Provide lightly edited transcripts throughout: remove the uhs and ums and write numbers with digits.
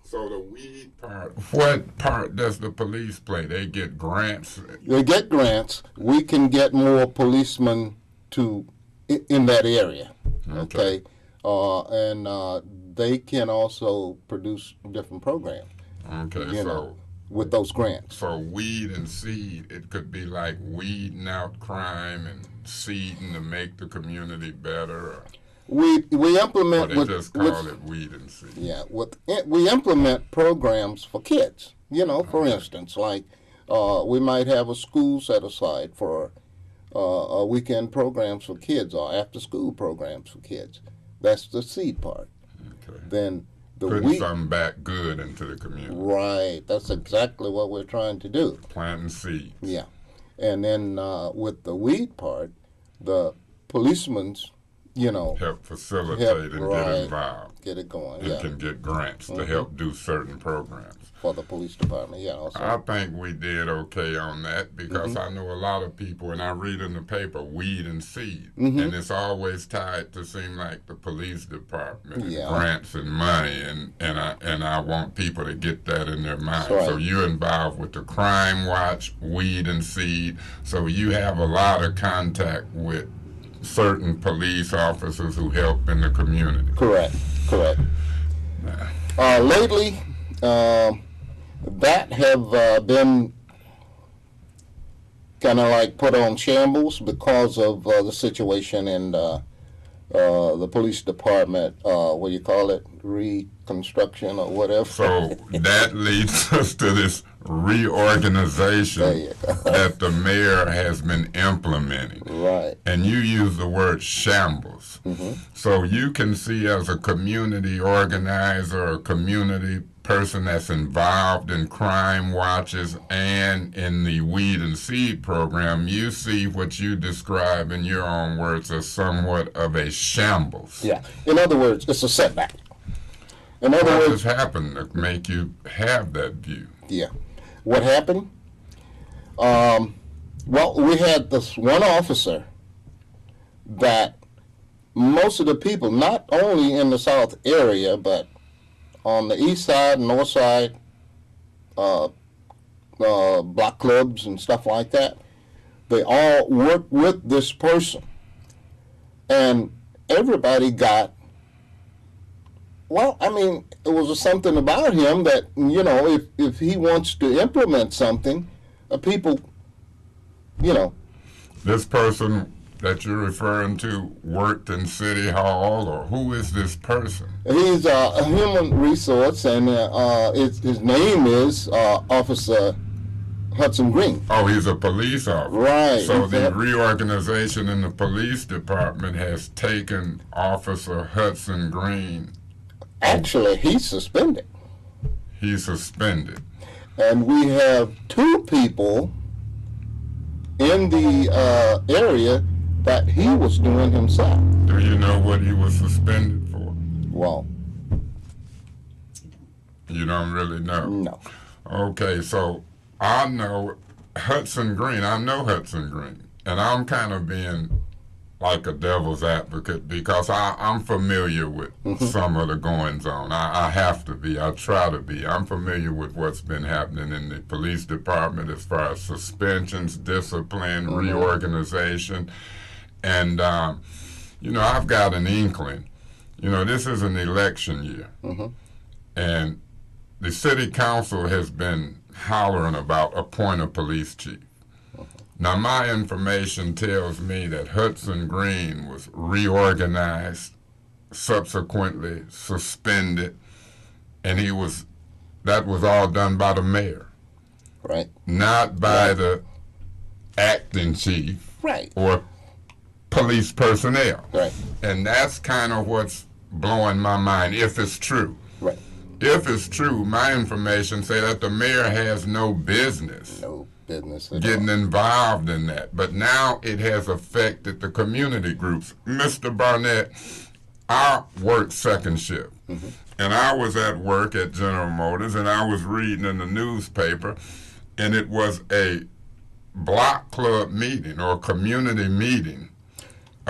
So the weed part, what part does the police play? They get grants? They get grants. We can get more policemen in that area, okay? And they can also produce different programs. Okay, so with those grants. So weed and seed, it could be like weeding out crime and seeding to make the community better. We implement. Or they just call it weed and seed. Yeah, we implement programs for kids. For instance, like we might have a school set aside for weekend programs for kids or after-school programs for kids. That's the seed part. Okay. Then putting something back good into the community. Right. That's exactly what we're trying to do. Planting seeds. Yeah. And then with the weed part, the policemen's, help facilitate and get involved. Get it going, and can get grants to help do certain programs. For the police department, I think we did okay on that because I know a lot of people, and I read in the paper, weed and seed, and it's always tied to seem like the police department, and grants and money, and I want people to get that in their mind. Right. So you're involved with the Crime Watch, weed and seed, so you have a lot of contact with certain police officers who help in the community. Correct. Lately, that have been kind of like put on shambles because of the situation in the police department, what do you call it, reconstruction or whatever. So that leads us to this reorganization that the mayor has been implementing. Right. And you use the word shambles. So you can see as a community organizer, a community person that's involved in crime watches and in the weed and seed program, you see what you describe in your own words as somewhat of a shambles. Yeah. In other words, it's a setback. In other words, what has happened to make you have that view? Yeah. What happened? Well, we had this one officer that most of the people, not only in the South area, but on the east side, north side, block clubs and stuff like that, they all worked with this person. And everybody got, well, I mean, it was something about him that, if he wants to implement something, people, This person that you're referring to worked in City Hall, or who is this person? He's a human resource, and his name is Officer Hudson Green. Oh, he's a police officer. Right. So the reorganization in the police department has taken Officer Hudson Green. Actually, he's suspended. He's suspended. And we have 2 people in the area that he was doing himself. Do you know what he was suspended for? Well, you don't really know? No. Okay, so I know Hudson Green. And I'm kind of being like a devil's advocate because I'm familiar with some of the goings on. I have to be. I try to be. I'm familiar with what's been happening in the police department as far as suspensions, discipline, reorganization. And, I've got an inkling. This is an election year. And the city council has been hollering about appoint a police chief. Now, my information tells me that Hudson Green was reorganized, subsequently suspended, and that was all done by the mayor. Right. Not by the acting chief. Right. Or police personnel. Right. And that's kind of what's blowing my mind, if it's true. Right. If it's true, my information say that the mayor has no business. Getting involved in that. But now it has affected the community groups. Mr. Barnett, I worked second shift. And I was at work at General Motors, and I was reading in the newspaper, and it was a block club meeting or community meeting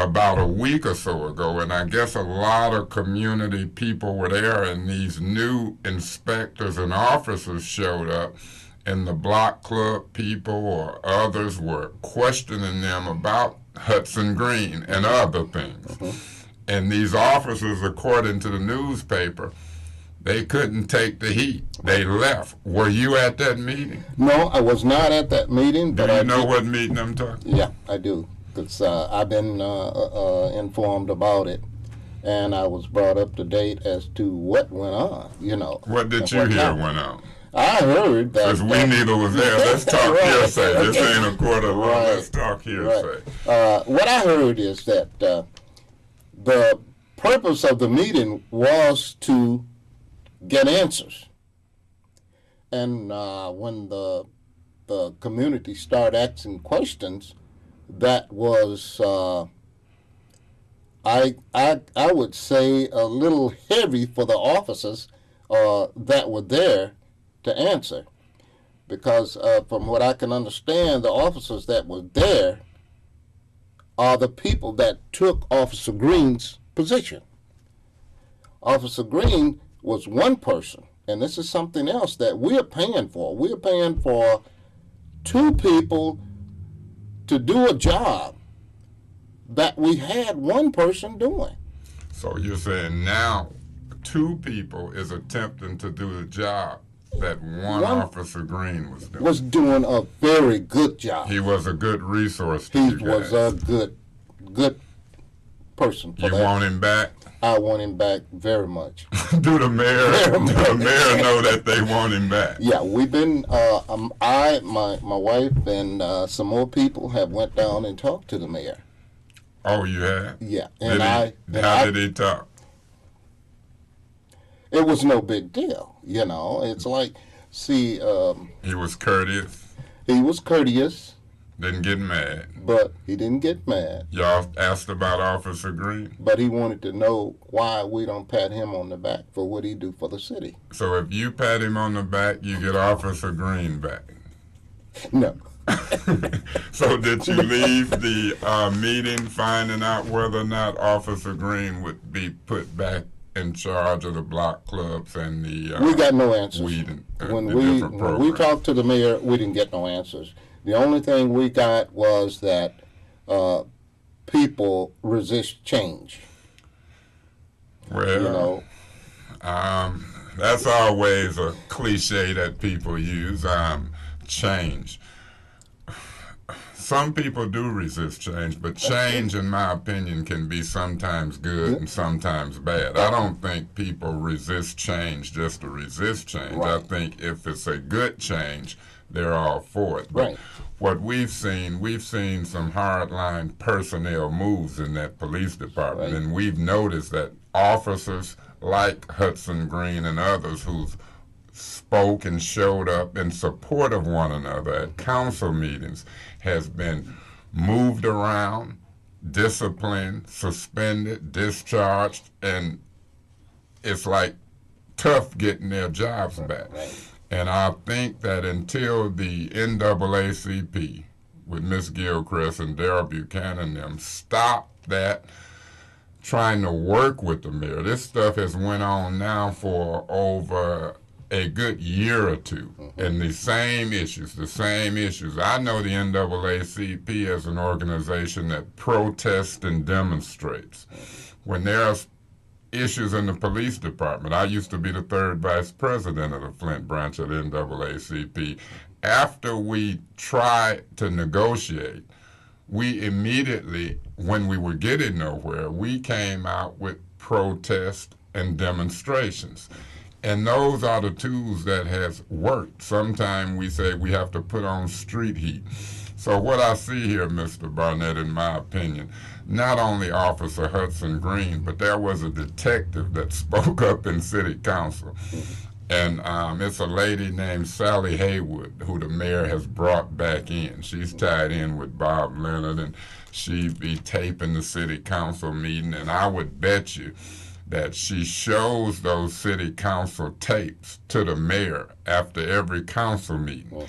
about a week or so ago, and I guess a lot of community people were there, and these new inspectors and officers showed up, and the block club people or others were questioning them about Hudson Green and other things. And these officers, according to the newspaper, they couldn't take the heat. They left. Were you at that meeting? No, I was not at that meeting. Do you know what meeting I'm talking about? Yeah, I do. Because I've been informed about it, and I was brought up to date as to what went on, you know. What did you hear went on? I heard that. Because we neither was there. Let's talk Right. hearsay. This Okay. ain't a court of law. Right. Let's talk hearsay. What I heard is that the purpose of the meeting was to get answers. And when the community started asking questions, that was, I would say, a little heavy for the officers that were there to answer. Because from what I can understand, the officers that were there are the people that took Officer Green's position. Officer Green was one person, and this is something else that we're paying for. We're paying for two people to do a job that we had one person doing. So you're saying now two people is attempting to do the job that one Officer Green was doing. Was doing a very good job. He was a good resource to He you guys. was a good person for You that. want him back? I want him back very much. Do the mayor know that they want him back? Yeah, we've been, my wife, and some more people have went down and talked to the mayor. Oh, you have? Yeah, and how did he talk? It was no big deal, you know. It's like, see, He was courteous, he was courteous, didn't get mad. but he didn't get mad. Y'all asked about Officer Green? But he wanted to know why we don't pat him on the back for what he do for the city. So if you pat him on the back, you get Officer Green back. No. So did you leave the meeting finding out whether or not Officer Green would be put back in charge of the block clubs and the We got no answers. weed and When the we different when we programs? talked to the mayor, we didn't get no answers. The only thing we got was that people resist change. Well, You know, that's always a cliche that people use. Change. Some people do resist change, but change, in my opinion, can be sometimes good and sometimes bad. I don't think people resist change just to resist change. I Right. think if it's a good change, they're all for it. But Right. what we've seen some hardline personnel moves in that police department, Right. and we've noticed that officers like Hudson Green and others who've spoke and showed up in support of one another at council meetings has been moved around, disciplined, suspended, discharged, and it's like tough getting their jobs back. Right. And I think that until the NAACP with Miss Gilchrist and Darrell Buchanan and them stop that trying to work with the mayor, this stuff has went on now for over a good year or two, and the same issues. I know the NAACP as an organization that protests and demonstrates. When there's issues in the police department, I used to be the third vice president of the Flint branch of the NAACP. After we tried to negotiate, we immediately, when we were getting nowhere, we came out with protests and demonstrations. And those are the tools that has worked. Sometimes we say we have to put on street heat. So what I see here, Mr. Barnett, in my opinion, not only Officer Hudson Green, but there was a detective that spoke up in city council. And it's a lady named Sally Haywood who the mayor has brought back in. She's tied in with Bob Leonard, and she'd be taping the city council meeting. And I would bet you that she shows those city council tapes to the mayor after every council meeting.